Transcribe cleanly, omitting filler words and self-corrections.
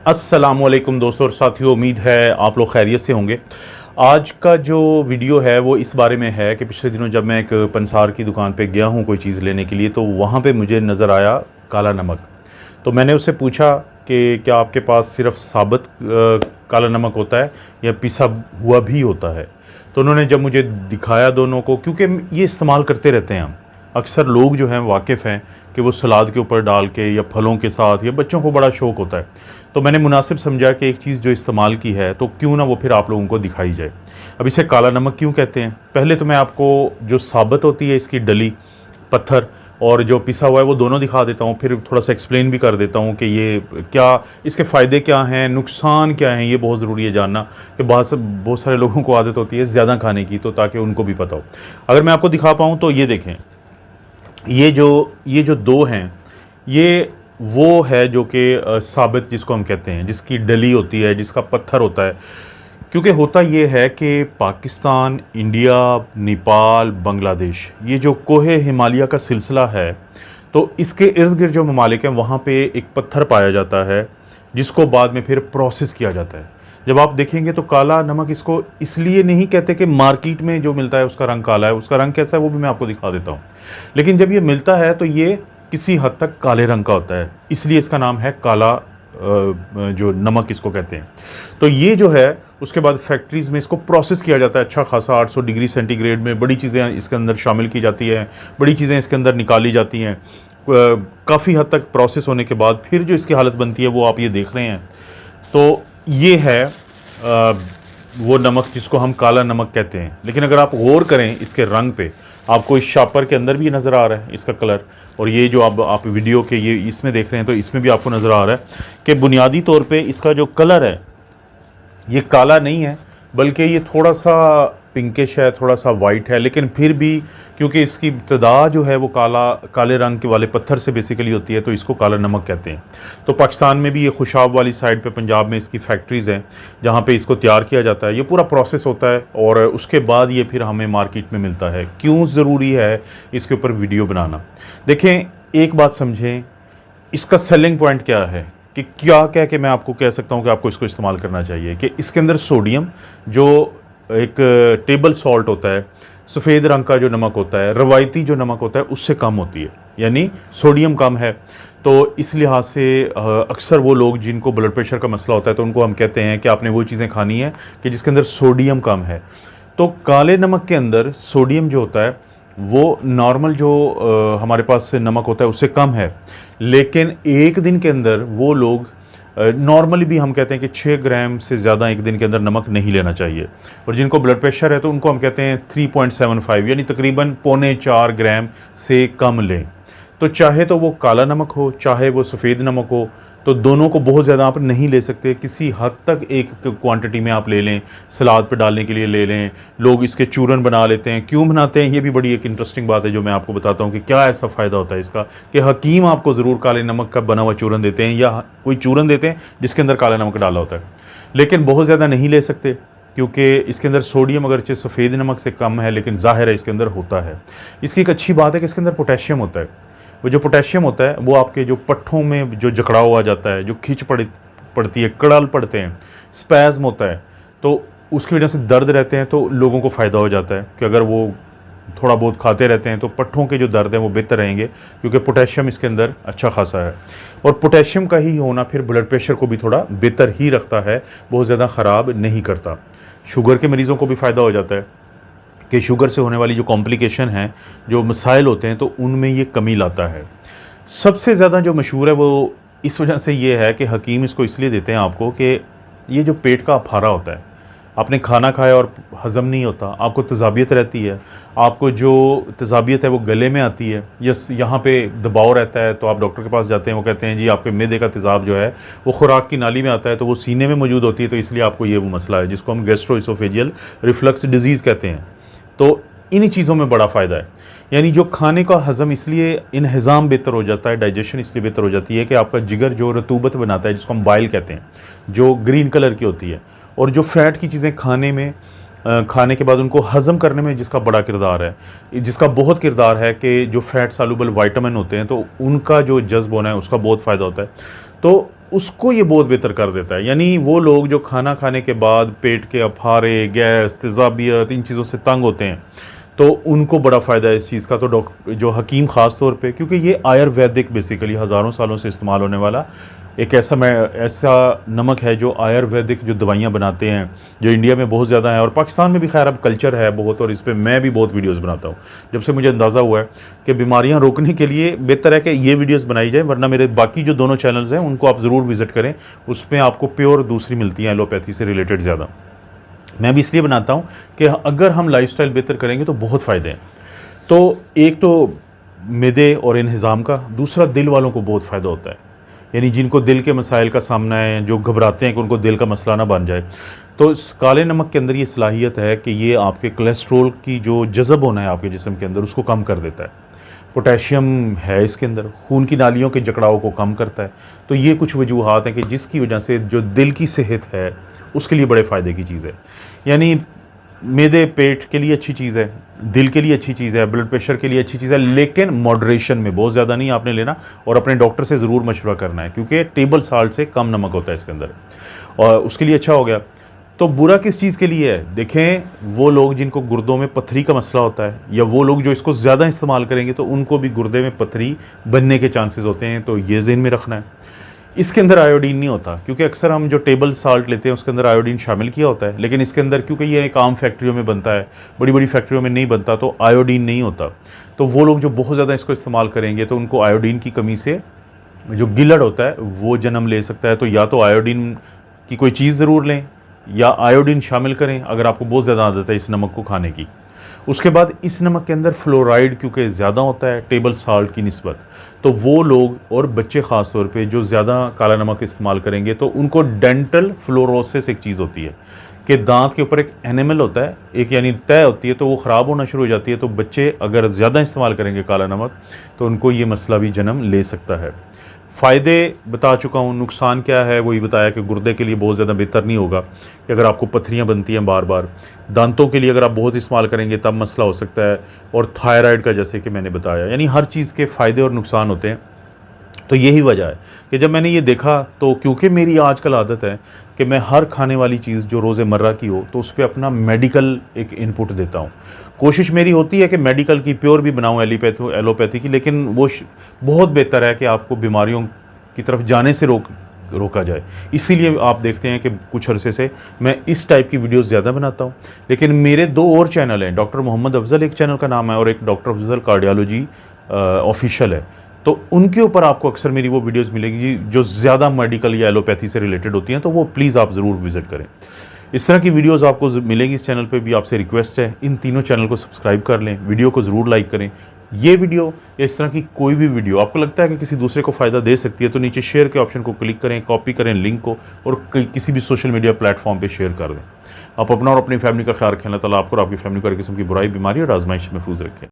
अस्सलामुअलैकुम दोस्तों और साथियों, उम्मीद है आप लोग खैरियत से होंगे। आज का जो वीडियो है वो इस बारे में है कि पिछले दिनों जब मैं एक पंसार की दुकान पे गया हूँ कोई चीज़ लेने के लिए, तो वहाँ पे मुझे नज़र आया काला नमक। तो मैंने उससे पूछा कि क्या आपके पास सिर्फ साबुत काला नमक होता है या पिसा हुआ भी होता है। तो उन्होंने जब मुझे दिखाया दोनों को, क्योंकि ये इस्तेमाल करते रहते हैं हम, अक्सर लोग जो हैं वाकिफ़ हैं कि वो सलाद के ऊपर डाल के या फलों के साथ, या बच्चों को बड़ा शौक़ होता है। तो मैंने मुनासिब समझा कि एक चीज़ जो इस्तेमाल की है तो क्यों ना वो फिर आप लोगों को दिखाई जाए। अब इसे काला नमक क्यों कहते हैं, पहले तो मैं आपको जो साबुत होती है इसकी डली, पत्थर, और जो पिसा हुआ है वो दोनों दिखा देता हूँ। फिर थोड़ा सा एक्सप्लेन भी कर देता हूँ कि ये क्या, इसके फ़ायदे क्या हैं, नुकसान क्या हैं। ये बहुत ज़रूरी है जानना कि बहुत सारे लोगों को आदत होती है ज़्यादा खाने की, तो ताकि उनको भी पता हो। अगर मैं आपको दिखा पाऊँ तो ये देखें, ये जो दो हैं, ये वो है जो कि साबित जिसको हम कहते हैं, जिसकी डली होती है, जिसका पत्थर होता है। क्योंकि होता ये है कि पाकिस्तान, इंडिया, नेपाल, बांग्लादेश, ये जो कोहे हिमालय का सिलसिला है, तो इसके इर्द गिर्द जो ममालिक हैं वहाँ पे एक पत्थर पाया जाता है जिसको बाद में फिर प्रोसेस किया जाता है। जब आप देखेंगे तो काला नमक इसको इसलिए नहीं कहते कि मार्केट में जो मिलता है उसका रंग काला है, उसका रंग कैसा है वो भी मैं आपको दिखा देता हूँ। लेकिन जब ये मिलता है तो ये किसी हद तक काले रंग का होता है, इसलिए इसका नाम है काला जो नमक इसको कहते हैं। तो ये जो है उसके बाद फैक्ट्रीज़ में इसको प्रोसेस किया जाता है अच्छा खासा, 800 डिग्री सेंटीग्रेड में बड़ी चीज़ें इसके अंदर शामिल की जाती हैं, बड़ी चीज़ें इसके अंदर निकाली जाती हैं। काफ़ी हद तक प्रोसेस होने के बाद फिर जो इसकी हालत बनती है वो आप ये देख रहे हैं। तो ये है वो नमक जिसको हम काला नमक कहते हैं। लेकिन अगर आप गौर करें इसके रंग पे, आपको इस शॉपर के अंदर भी नज़र आ रहा है इसका कलर, और ये जो आप वीडियो के ये इसमें देख रहे हैं तो इसमें भी आपको नज़र आ रहा है कि बुनियादी तौर पे इसका जो कलर है ये काला नहीं है, बल्कि ये थोड़ा सा पिंकिश है, थोड़ा सा वाइट है। लेकिन फिर भी क्योंकि इसकी इब्तदा जो है वो काले रंग के वाले पत्थर से बेसिकली होती है, तो इसको काला नमक कहते हैं। तो पाकिस्तान में भी ये खुशाब वाली साइड पे, पंजाब में इसकी फैक्ट्रीज़ हैं जहाँ पे इसको तैयार किया जाता है। ये पूरा प्रोसेस होता है और उसके बाद ये फिर हमें मार्केट में मिलता है। क्यों ज़रूरी है इसके ऊपर वीडियो बनाना, देखें एक बात समझें, इसका सेलिंग पॉइंट क्या है कि क्या कह के मैं आपको कह सकता हूँ कि आपको इसको इस्तेमाल करना चाहिए, कि इसके अंदर सोडियम, जो एक टेबल सॉल्ट होता है, सफ़ेद रंग का जो नमक होता है, रवायती जो नमक होता है उससे कम होती है, यानी सोडियम कम है। तो इस लिहाज से अक्सर वो लोग जिनको ब्लड प्रेशर का मसला होता है तो उनको हम कहते हैं कि आपने वो चीज़ें खानी है कि जिसके अंदर सोडियम कम है। तो काले नमक के अंदर सोडियम जो होता है वो नॉर्मल जो हमारे पास नमक होता है उससे कम है, लेकिन एक दिन के अंदर वो लोग नॉर्मली भी हम कहते हैं कि 6 ग्राम से ज़्यादा एक दिन के अंदर नमक नहीं लेना चाहिए। और जिनको ब्लड प्रेशर है तो उनको हम कहते हैं 3.75 यानी तकरीबन 3.25 ग्राम से कम लें। तो चाहे तो वो काला नमक हो, चाहे वो सफ़ेद नमक हो, तो दोनों को बहुत ज़्यादा आप नहीं ले सकते, किसी हद तक एक क्वांटिटी में आप ले लें, सलाद पे डालने के लिए ले लें। लोग इसके चूरन बना लेते हैं, क्यों बनाते हैं ये भी बड़ी एक इंटरेस्टिंग बात है जो मैं आपको बताता हूँ कि क्या ऐसा फ़ायदा होता है इसका, कि हकीम आपको ज़रूर काले नमक का बना हुआ चूरन देते हैं या कोई चूरन देते हैं जिसके अंदर काला नमक डाला होता है। लेकिन बहुत ज़्यादा नहीं ले सकते क्योंकि इसके अंदर सोडियम अगरचे सफ़ेद नमक से कम है, लेकिन ज़ाहिर है इसके अंदर होता है। इसकी एक अच्छी बात है कि इसके अंदर पोटेशियम होता है। वो जो पोटेशियम होता है वो आपके जो पट्ठों में जो जकड़ाव आ जाता है, जो खींच पड़ती है, कड़ल पड़ते हैं, स्पैज़म होता है, तो उसकी वजह से दर्द रहते हैं, तो लोगों को फ़ायदा हो जाता है कि अगर वो थोड़ा बहुत खाते रहते हैं तो पट्ठों के जो दर्द हैं वो बेहतर रहेंगे, क्योंकि पोटेशियम इसके अंदर अच्छा खासा है। और पोटेशियम का ही होना फिर ब्लड प्रेशर को भी थोड़ा बेहतर ही रखता है, बहुत ज़्यादा ख़राब नहीं करता। शुगर के मरीज़ों को भी फ़ायदा हो जाता है कि शुगर से होने वाली जो कॉम्प्लिकेशन हैं, जो मसाइल होते हैं, तो उनमें ये कमी लाता है। सबसे ज़्यादा जो मशहूर है वो इस वजह से ये है कि हकीम इसको इसलिए देते हैं आपको कि ये जो पेट का अफारा होता है, आपने खाना खाया और हज़म नहीं होता, आपको तज़ाबियत रहती है, आपको जो तज़ाबियत है वो गले में आती है, यस यहाँ पे दबाव रहता है, तो आप डॉक्टर के पास जाते हैं, वो कहते हैं जी आपके मैदे का तेज़ाब जो है वो खुराक की नाली में आता है, तो वो सीने में मौजूद होती है, तो इसलिए आपको ये वो मसला है जिसको हम गैस्ट्रोइसोफेजियल रिफ्लक्स डिजीज़ कहते हैं। तो इन्हीं चीज़ों में बड़ा फ़ायदा है, यानी जो खाने का हज़म इसलिए इन्हिज़ाम बेहतर हो जाता है, डाइजेशन इसलिए बेहतर हो जाती है कि आपका जिगर जो रतूबत बनाता है, जिसको हम बाइल कहते हैं, जो ग्रीन कलर की होती है, और जो फ़ैट की चीज़ें खाने के बाद उनको हज़म करने में जिसका बड़ा किरदार है, जिसका बहुत किरदार है कि जो फ़ैट सालुबल विटामिन होते हैं तो उनका जो जज्ब होना है उसका बहुत फ़ायदा होता है। तो उसको ये बहुत बेहतर कर देता है। यानी वो लोग जो खाना खाने के बाद पेट के अफारे, गैस, तेज़ाबियत, इन चीज़ों से तंग होते हैं, तो उनको बड़ा फ़ायदा है इस चीज़ का। तो जो हकीम ख़ास तौर पे, क्योंकि ये आयुर्वेदिक बेसिकली हज़ारों सालों से इस्तेमाल होने वाला एक ऐसा नमक है जो आयुर्वेदिक जो दवाइयाँ बनाते हैं, जो इंडिया में बहुत ज़्यादा है और पाकिस्तान में भी खैर अब कल्चर है बहुत, और इस पर मैं भी बहुत वीडियोज़ बनाता हूँ। जब से मुझे अंदाज़ा हुआ है कि बीमारियाँ रोकने के लिए बेहतर है कि ये वीडियोज़ बनाई जाए, वरना मेरे बाकी जो दोनों चैनल्स हैं उनको आप ज़रूर विज़िट करें, उसमें आपको प्योर दूसरी मिलती हैं एलोपैथी से रिलेटेड ज़्यादा। मैं भी इसलिए बनाता हूँ कि अगर हम लाइफस्टाइल बेहतर करेंगे तो बहुत फ़ायदे हैं। तो एक तो मैदे और इन्हिज़ाम का, दूसरा दिल वालों को बहुत फ़ायदा होता है। यानी जिनको दिल के मसाइल का सामना है, जो घबराते हैं कि उनको दिल का मसला ना बन जाए, तो इस काले नमक के अंदर ये सलाहियत है कि ये आपके कोलेस्ट्रोल की जो जज़ब होना है आपके जिस्म के अंदर उसको कम कर देता है। पोटेशियम है इसके अंदर, खून की नालियों के जकड़ाव को कम करता है। तो ये कुछ वजूहात हैं कि जिसकी वजह से जो दिल की सेहत है उसके लिए बड़े फ़ायदे की चीज़ है। यानी मैदे पेट के लिए अच्छी चीज़ है, दिल के लिए अच्छी चीज़ है, ब्लड प्रेशर के लिए अच्छी चीज़ है, लेकिन मॉडरेशन में, बहुत ज़्यादा नहीं आपने लेना, और अपने डॉक्टर से ज़रूर मशवरा करना है, क्योंकि टेबल साल्ट से कम नमक होता है इसके अंदर, और उसके लिए अच्छा हो गया। तो बुरा किस चीज़ के लिए है? देखें, वो लोग जिनको गुर्दों में पथरी का मसला होता है, या वो लोग जो इसको ज़्यादा इस्तेमाल करेंगे तो उनको भी गुर्दे में पथरी बनने के चांसेस होते हैं। तो ये ज़हन में रखना है। इसके अंदर आयोडीन नहीं होता, क्योंकि अक्सर हम जो टेबल साल्ट लेते हैं उसके अंदर आयोडीन शामिल किया होता है, लेकिन इसके अंदर क्योंकि ये एक आम फैक्ट्रियों में बनता है, बड़ी बड़ी फैक्ट्रियों में नहीं बनता, तो आयोडीन नहीं होता। तो वो लोग जो बहुत ज़्यादा इसको इस्तेमाल करेंगे तो उनको आयोडीन की कमी से जो गिलड़ होता है वो जन्म ले सकता है। तो या तो आयोडीन की कोई चीज़ ज़रूर लें, या आयोडीन शामिल करें अगर आपको बहुत ज़्यादा आदत है इस नमक को खाने की। उसके बाद इस नमक के अंदर फ्लोराइड क्योंकि ज़्यादा होता है टेबल साल्ट की निस्बत, तो वो लोग और बच्चे ख़ास तौर पे जो ज़्यादा काला नमक इस्तेमाल करेंगे तो उनको डेंटल फ्लोरोसिस एक चीज़ होती है कि दांत के ऊपर एक एनिमल होता है, एक यानी तय होती है, तो वो ख़राब होना शुरू हो जाती है। तो बच्चे अगर ज़्यादा इस्तेमाल करेंगे काला नमक तो उनको ये मसला भी जन्म ले सकता है। फ़ायदे बता चुका हूँ, नुकसान क्या है वही बताया कि गुर्दे के लिए बहुत ज़्यादा बेहतर नहीं होगा कि अगर आपको पथरियाँ बनती हैं बार बार। दांतों के लिए अगर आप बहुत इस्तेमाल करेंगे तब मसला हो सकता है, और थायराइड का जैसे कि मैंने बताया। यानी हर चीज़ के फ़ायदे और नुकसान होते हैं। तो यही वजह है कि जब मैंने ये देखा, तो क्योंकि मेरी आजकल आदत है कि मैं हर खाने वाली चीज़ जो रोज़मर्रा की हो तो उस पर अपना मेडिकल एक इनपुट देता हूँ। कोशिश मेरी होती है कि मेडिकल की प्योर भी बनाऊँ एलोपैथी की, लेकिन वो बहुत बेहतर है कि आपको बीमारियों की तरफ जाने से रोका जाए। इसीलिए आप देखते हैं कि कुछ अरसे से मैं इस टाइप की वीडियोस ज़्यादा बनाता हूँ। लेकिन मेरे 2 और चैनल हैं, डॉक्टर मोहम्मद अफजल एक चैनल का नाम है और एक डॉक्टर अफजल कार्डियोलॉजी ऑफिशियल है। तो उनके ऊपर आपको अक्सर मेरी वो वीडियोस मिलेगी जो ज़्यादा मेडिकल या एलोपैथी से रिलेटेड होती हैं, तो वो प्लीज़ आप ज़रूर विज़िट करें। इस तरह की वीडियोस आपको मिलेंगी इस चैनल पे भी। आपसे रिक्वेस्ट है इन तीनों चैनल को सब्सक्राइब कर लें, वीडियो को ज़रूर लाइक करें। ये वीडियो या इस तरह की कोई भी वीडियो आपको लगता है कि किसी दूसरे को फ़ायदा दे सकती है, तो नीचे शेयर के ऑप्शन को क्लिक करें, कॉपी करें लिंक को, और किसी भी सोशल मीडिया प्लेटफॉर्म पर शेयर कर दें। आप अपना और अपनी फैमिली का ख्याल रखें। अल्लाह ताला आपको और आपकी फैमिली को हर किस्म की बुराई, बीमारी और आजमाइश महफूज रखें।